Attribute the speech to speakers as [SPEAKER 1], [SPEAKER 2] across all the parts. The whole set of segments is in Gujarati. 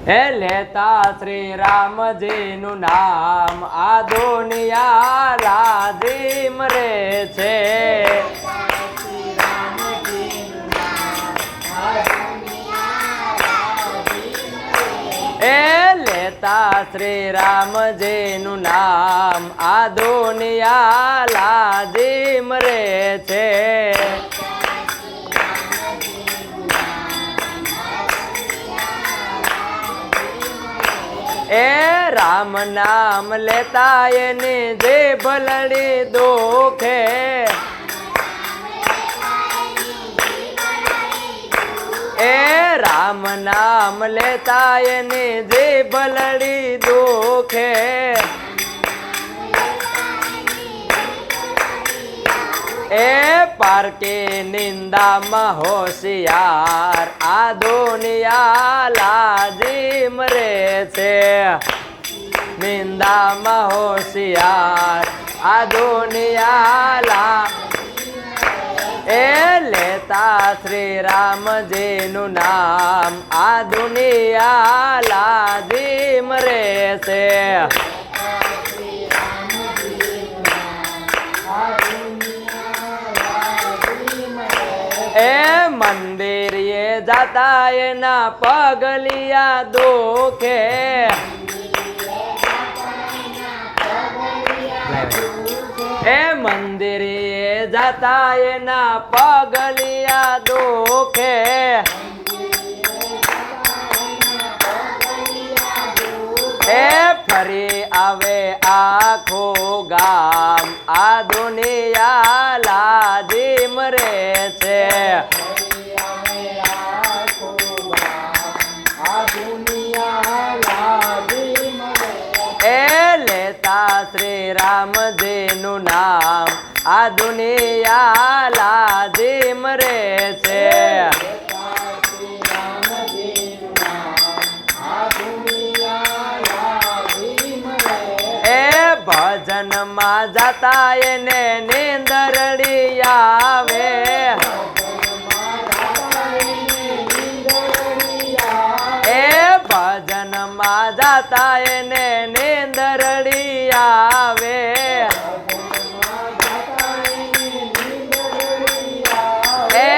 [SPEAKER 1] હે લેતા શ્રી રામજીનું નામ આ દુનિયા રાજીમ રે છે. એ લેતા શ્રી રામજીનું નામ આ દુનિયા લાજીમ રે છે. એ રામ નામ લેતા એની જે ભલડી દુખે. એ રામ નામ લેતા એની જે ભલડી દુખે. એ પારકી નિંદામાં હોશિયાર આ દુનિયા લાજીમ રે છે. નિંદામાં હોશિયાર આ દુનિયા એ લેતા શ્રી રામજીનું નામ આ દુનિયા લાજીમ રે છે. એ મંદિર એ જાતા એના પગલિયા દુખે. એ મંદિર એ જાતા એના પગલિયા દુખે. એ ફરી આવે આખું ગામ આ દુનિયા લાજીમ રે છે. એ લેતા શ્રી રામજીનું નામ આ દુનિયા લાજીમ રે છે. એ ભજનમાં જાતા એને નીંદરડી આવે. એ ભજનમાં જાતા એને નીંદરડી આવે. એ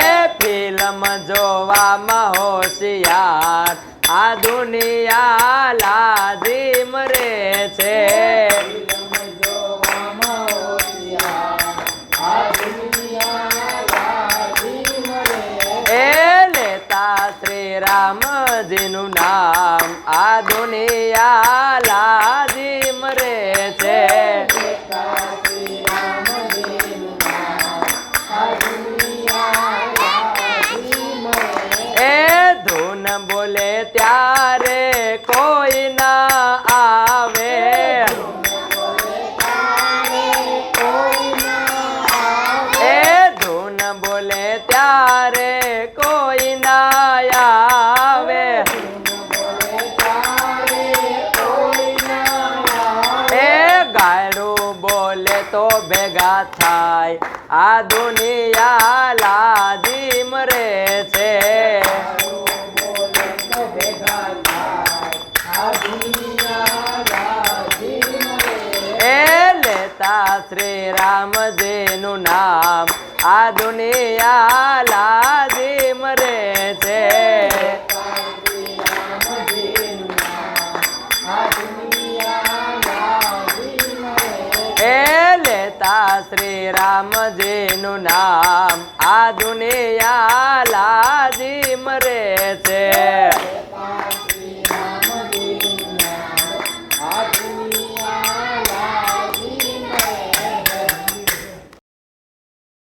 [SPEAKER 1] ફિલ્મ જોવામાં હોશિયાર આ દુનિયા લાજીમ રે છે. એ લેતા શ્રી રામજીનું નામ આ દુનિયા લાજીમ રે છે. એ ધૂન બોલે ત્યારે કોઈ ના આવે. એ ધૂન બોલે ત્યારે કોઈ ના આવે. એ ગાયરું બોલે તો ભેગા થાય આ દુનિયા લાજીમ રે છે. એ લેતા શ્રી રામજીનું નામ આ દુનિયા લાજીમ રે છે. એ લેતા શ્રી રામજીનું નામ આ દુનિયા